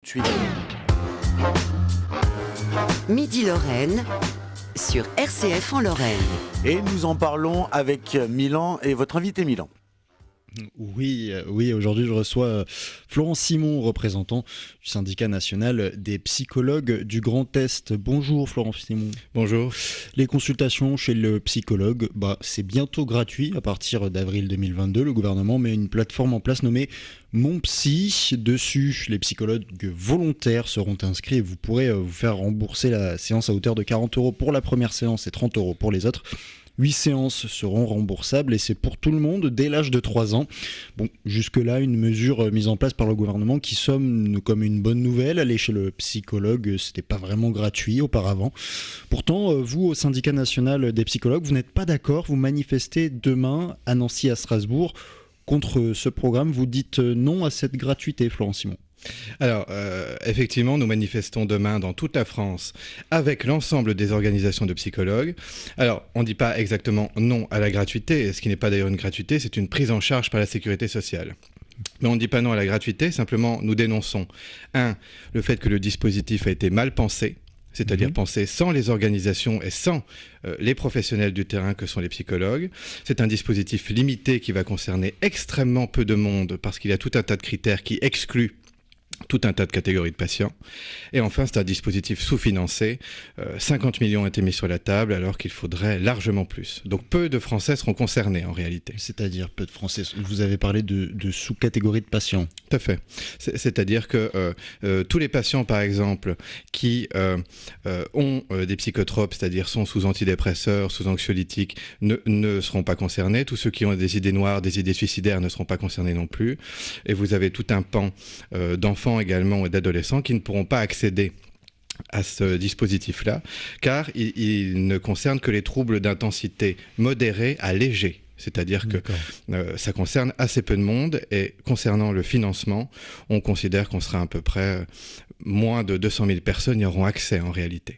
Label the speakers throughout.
Speaker 1: suite.
Speaker 2: Midi Lorraine sur RCF en Lorraine.
Speaker 1: Et nous en parlons avec Milan et votre invité Milan.
Speaker 3: Oui, aujourd'hui je reçois Florent Simon, représentant du syndicat national des psychologues du Grand Est. Bonjour Florent Simon.
Speaker 4: Bonjour.
Speaker 3: Les consultations chez le psychologue, c'est bientôt gratuit. À partir d'avril 2022, le gouvernement met une plateforme en place nommée Mon Psy. Dessus, les psychologues volontaires seront inscrits et vous pourrez vous faire rembourser la séance à hauteur de 40 € pour la première séance et 30 € pour les autres. 8 séances seront remboursables et c'est pour tout le monde dès l'âge de 3 ans. Bon, jusque-là, une mesure mise en place par le gouvernement qui sonne comme une bonne nouvelle. Aller chez le psychologue, c'était pas vraiment gratuit auparavant. Pourtant, vous, au syndicat national des psychologues, vous n'êtes pas d'accord. Vous manifestez demain à Nancy, à Strasbourg, contre ce programme. Vous dites non à cette gratuité, Florent Simon.
Speaker 4: Alors, effectivement, nous manifestons demain dans toute la France avec l'ensemble des organisations de psychologues. Alors, on ne dit pas exactement non à la gratuité, ce qui n'est pas d'ailleurs une gratuité, c'est une prise en charge par la sécurité sociale. Mais on ne dit pas non à la gratuité, simplement nous dénonçons, le fait que le dispositif a été mal pensé, c'est-à-dire pensé sans les organisations et sans les professionnels du terrain que sont les psychologues. C'est un dispositif limité qui va concerner extrêmement peu de monde parce qu'il y a tout un tas de critères qui excluent tout un tas de catégories de patients. Et enfin, c'est un dispositif sous-financé. 50 millions ont été mis sur la table alors qu'il faudrait largement plus. Donc peu de Français seront concernés en réalité.
Speaker 3: C'est-à-dire peu de Français. Vous avez parlé de sous-catégories de patients.
Speaker 4: Tout à fait. C'est-à-dire que tous les patients, par exemple, qui ont des psychotropes, c'est-à-dire sont sous antidépresseurs, sous anxiolytiques, ne seront pas concernés. Tous ceux qui ont des idées noires, des idées suicidaires ne seront pas concernés non plus. Et vous avez tout un pan d'enfants également et d'adolescents qui ne pourront pas accéder à ce dispositif-là, car il ne concerne que les troubles d'intensité modérée à léger. C'est-à-dire que ça concerne assez peu de monde et concernant le financement, on considère qu'on sera à peu près moins de 200 000 personnes y auront accès en réalité.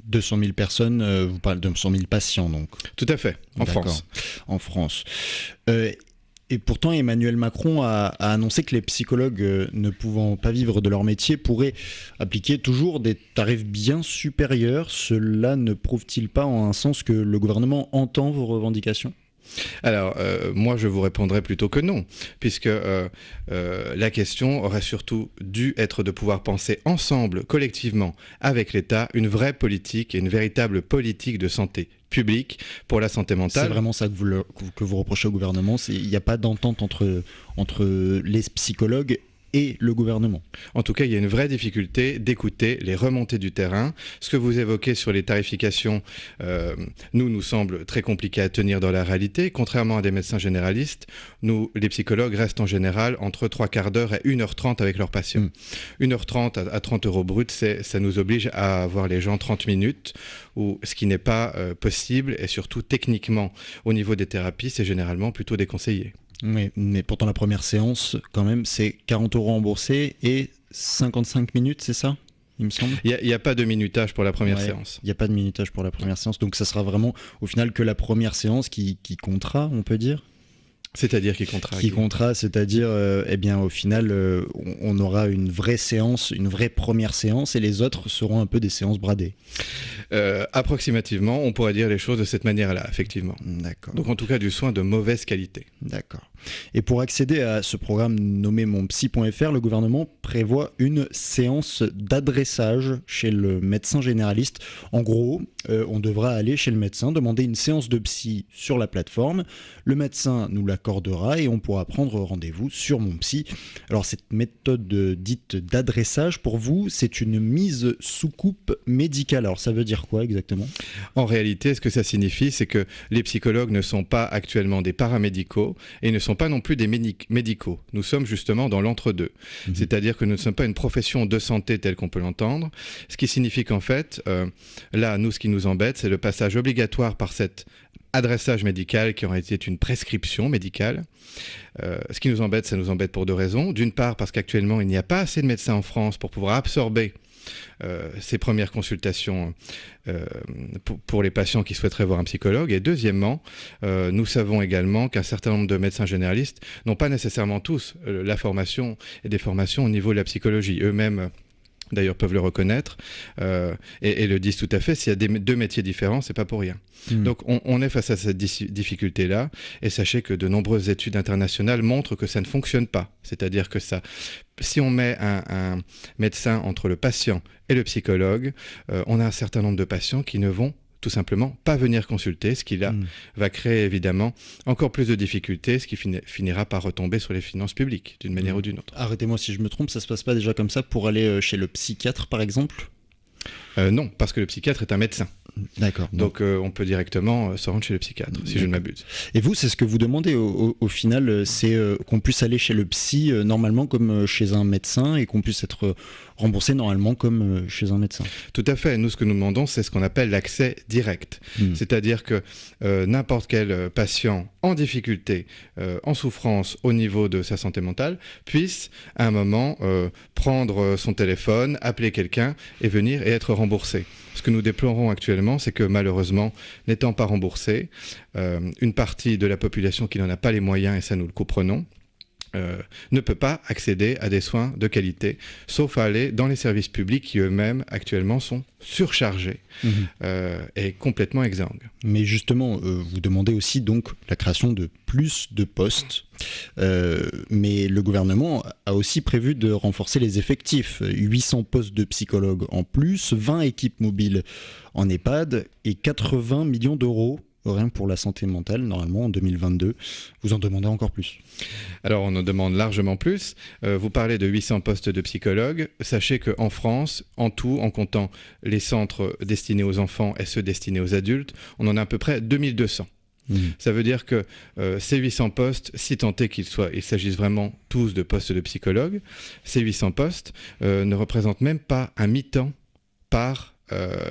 Speaker 3: 200 000 personnes, vous parlez de 200 000 patients donc.
Speaker 4: Tout à fait, en France.
Speaker 3: En France. Et pourtant, Emmanuel Macron a annoncé que les psychologues ne pouvant pas vivre de leur métier pourraient appliquer toujours des tarifs bien supérieurs. Cela ne prouve-t-il pas en un sens que le gouvernement entend vos revendications ?
Speaker 4: Alors, moi, je vous répondrai plutôt que non, puisque la question aurait surtout dû être de pouvoir penser ensemble, collectivement, avec l'État, une vraie politique et une véritable politique de santé publique pour la santé mentale.
Speaker 3: C'est vraiment ça que vous reprochez au gouvernement, il n'y a pas d'entente entre les psychologues et le gouvernement.
Speaker 4: En tout cas, il y a une vraie difficulté d'écouter les remontées du terrain. Ce que vous évoquez sur les tarifications nous semble très compliqué à tenir dans la réalité. Contrairement à des médecins généralistes, nous, les psychologues, restent en général entre 3/4 d'heure et 1h30 avec leurs patients. 1h30 à 30 € brut, ça nous oblige à avoir les gens 30 minutes, ce qui n'est pas possible et surtout techniquement, au niveau des thérapies, c'est généralement plutôt déconseillé.
Speaker 3: Oui, mais pourtant la première séance, quand même, c'est 40 € remboursés et 55 minutes, c'est ça, il me semble ?
Speaker 4: Il n'y a pas de minutage pour la première séance.
Speaker 3: Il n'y a pas de minutage pour la première séance, donc ça sera vraiment au final que la première séance qui comptera, on peut dire ?
Speaker 4: C'est-à-dire qui comptera ?
Speaker 3: Qui comptera, c'est-à-dire, au final, on aura une vraie séance, une vraie première séance, et les autres seront un peu des séances bradées.
Speaker 4: Approximativement, on pourrait dire les choses de cette manière-là, effectivement.
Speaker 3: D'accord.
Speaker 4: Donc en tout cas, du soin de mauvaise qualité.
Speaker 3: D'accord. Et pour accéder à ce programme nommé monpsy.fr, le gouvernement prévoit une séance d'adressage chez le médecin généraliste. En gros, on devra aller chez le médecin, demander une séance de psy sur la plateforme. Le médecin nous l'accordera et on pourra prendre rendez-vous sur Mon Psy. Alors cette méthode dite d'adressage, pour vous, c'est une mise sous coupe médicale. Alors ça veut dire quoi exactement ?
Speaker 4: En réalité, ce que ça signifie, c'est que les psychologues ne sont pas actuellement des paramédicaux et ne sont pas non plus des médicaux. Nous sommes justement dans l'entre-deux. C'est-à-dire que nous ne sommes pas une profession de santé telle qu'on peut l'entendre, ce qui signifie qu'en fait, là, nous, ce qui nous embête, c'est le passage obligatoire par cet adressage médical qui aurait été une prescription médicale. Ce qui nous embête, ça nous embête pour 2 raisons. D'une part, parce qu'actuellement, il n'y a pas assez de médecins en France pour pouvoir absorber ces premières consultations pour les patients qui souhaiteraient voir un psychologue. Et deuxièmement, nous savons également qu'un certain nombre de médecins généralistes n'ont pas nécessairement tous la formation et des formations au niveau de la psychologie. Eux-mêmes d'ailleurs peuvent le reconnaître, et le disent tout à fait. S'il y a deux métiers différents, c'est pas pour rien. Donc on est face à cette difficulté-là, et sachez que de nombreuses études internationales montrent que ça ne fonctionne pas. C'est-à-dire que si on met un médecin entre le patient et le psychologue, on a un certain nombre de patients qui ne vont tout simplement pas venir consulter, ce qui là va créer évidemment encore plus de difficultés, ce qui finira par retomber sur les finances publiques d'une manière ou d'une autre.
Speaker 3: Arrêtez-moi si je me trompe, ça se passe pas déjà comme ça pour aller chez le psychiatre par exemple ?
Speaker 4: Non, parce que le psychiatre est un médecin.
Speaker 3: D'accord.
Speaker 4: Donc on peut directement se rendre chez le psychiatre, si je ne m'abuse.
Speaker 3: Et vous, c'est ce que vous demandez au final, c'est qu'on puisse aller chez le psy normalement comme chez un médecin et qu'on puisse être remboursé normalement comme chez un médecin.
Speaker 4: Tout à fait. Nous, ce que nous demandons, c'est ce qu'on appelle l'accès direct. C'est-à-dire que n'importe quel patient en difficulté, en souffrance au niveau de sa santé mentale, puisse à un moment prendre son téléphone, appeler quelqu'un et venir et être remboursé. Ce que nous déplorons actuellement, c'est que malheureusement, n'étant pas remboursé, une partie de la population qui n'en a pas les moyens, et ça nous le comprenons, ne peut pas accéder à des soins de qualité, sauf à aller dans les services publics qui eux-mêmes actuellement sont surchargés et complètement exsangues.
Speaker 3: Mais justement, vous demandez aussi donc la création de plus de postes, mais le gouvernement a aussi prévu de renforcer les effectifs, 800 postes de psychologues en plus, 20 équipes mobiles en EHPAD et 80 millions d'euros rien que pour la santé mentale, normalement en 2022. Vous en demandez encore plus?
Speaker 4: Alors on en demande largement plus. Vous parlez de 800 postes de psychologues. Sachez qu'en France, en tout, en comptant les centres destinés aux enfants et ceux destinés aux adultes, on en a à peu près 2200. Ça veut dire que ces 800 postes, si tant est qu'il s'agisse vraiment tous de postes de psychologues, ces 800 postes ne représentent même pas un mi-temps par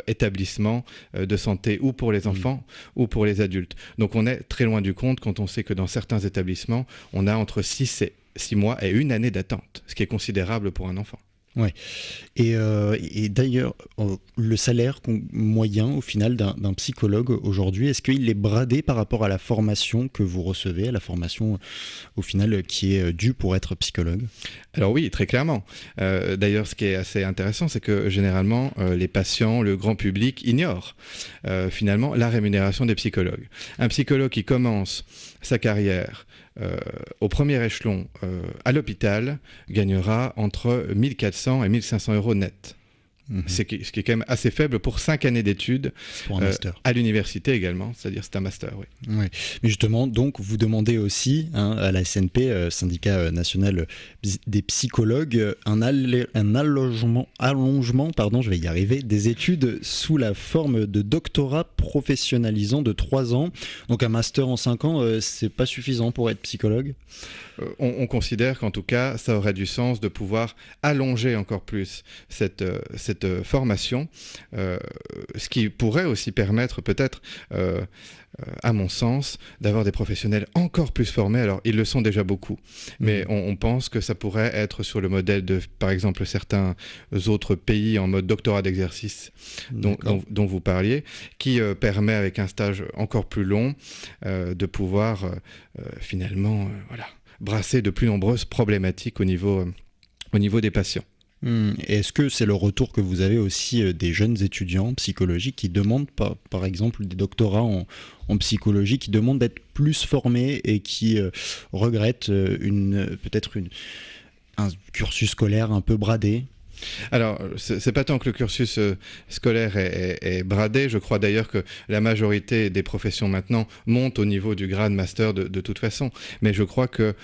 Speaker 4: établissement de santé, ou pour les enfants ou pour les adultes. Donc on est très loin du compte quand on sait que dans certains établissements, on a entre 6 mois et une année d'attente, ce qui est considérable pour un enfant.
Speaker 3: Ouais. Et d'ailleurs, le salaire moyen au final d'un psychologue aujourd'hui, est-ce qu'il est bradé par rapport à la formation que vous recevez, à la formation au final qui est due pour être psychologue?
Speaker 4: Alors oui, très clairement. D'ailleurs, ce qui est assez intéressant, c'est que généralement, les patients, le grand public ignorent finalement la rémunération des psychologues. Un psychologue qui commence sa carrière au premier échelon à l'hôpital gagnera entre 1400 et 1500 euros net. Ce qui est quand même assez faible pour 5 années d'études
Speaker 3: pour un master.
Speaker 4: À l'université également, c'est-à-dire c'est un master, oui.
Speaker 3: Ouais. Mais justement, donc vous demandez aussi à la SNP, syndicat national des psychologues, un allongement, je vais y arriver, des études sous la forme de doctorat professionnalisant de 3 ans. Donc un master en 5 ans, c'est pas suffisant pour être psychologue?
Speaker 4: On considère qu'en tout cas, ça aurait du sens de pouvoir allonger encore plus cette formation, ce qui pourrait aussi permettre peut-être, à mon sens, d'avoir des professionnels encore plus formés. Alors, ils le sont déjà beaucoup, mais on pense que ça pourrait être sur le modèle de, par exemple, certains autres pays en mode doctorat d'exercice dont vous parliez, qui permet, avec un stage encore plus long, de pouvoir finalement brasser de plus nombreuses problématiques au niveau des patients.
Speaker 3: Et est-ce que c'est le retour que vous avez aussi des jeunes étudiants en psychologie qui demandent par exemple des doctorats en psychologie, qui demandent d'être plus formés et qui regrettent peut-être un cursus scolaire un peu bradé?
Speaker 4: Alors, c'est pas tant que le cursus scolaire est bradé. Je crois d'ailleurs que la majorité des professions maintenant montent au niveau du grade master de toute façon. Mais je crois que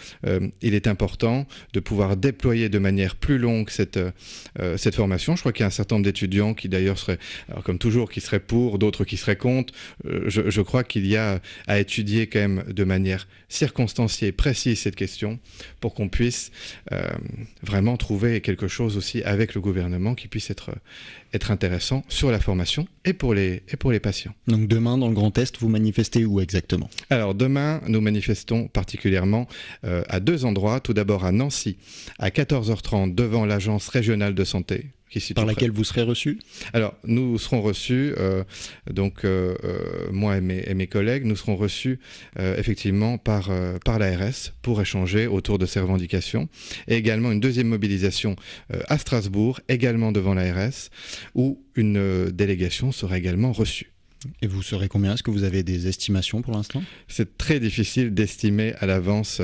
Speaker 4: il est important de pouvoir déployer de manière plus longue cette formation. Je crois qu'il y a un certain nombre d'étudiants qui d'ailleurs seraient, alors comme toujours, qui seraient pour, d'autres qui seraient contre. Je crois qu'il y a à étudier quand même de manière circonstanciée, précise cette question, pour qu'on puisse vraiment trouver quelque chose aussi avec le gouvernement qui puisse être intéressant sur la formation et pour les patients.
Speaker 3: Donc demain, dans le Grand Est, vous manifestez où exactement?
Speaker 4: Alors demain, nous manifestons particulièrement à 2 endroits. Tout d'abord à Nancy, à 14h30, devant l'Agence régionale de santé. qui situe
Speaker 3: Par
Speaker 4: près.
Speaker 3: laquelle vous serez reçu?
Speaker 4: Alors, nous serons reçus, moi et mes collègues, nous serons reçus effectivement par l'ARS pour échanger autour de ces revendications. Et également une deuxième mobilisation à Strasbourg, également devant l'ARS, où une délégation sera également reçue.
Speaker 3: Et vous serez combien? Est-ce que vous avez des estimations pour l'instant?
Speaker 4: C'est très difficile d'estimer à l'avance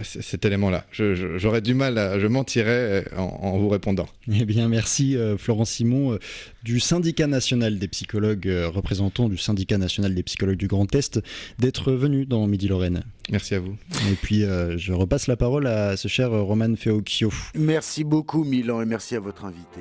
Speaker 4: cet élément-là. J'aurais du mal, je mentirais en vous répondant.
Speaker 3: Eh bien, merci Florent Simon du syndicat national des psychologues, représentant du syndicat national des psychologues du Grand Est, d'être venu dans Midi-Lorraine.
Speaker 4: Merci à vous.
Speaker 3: Et puis, je repasse la parole à ce cher Roman Feocchio.
Speaker 1: Merci beaucoup Milan et merci à votre invité.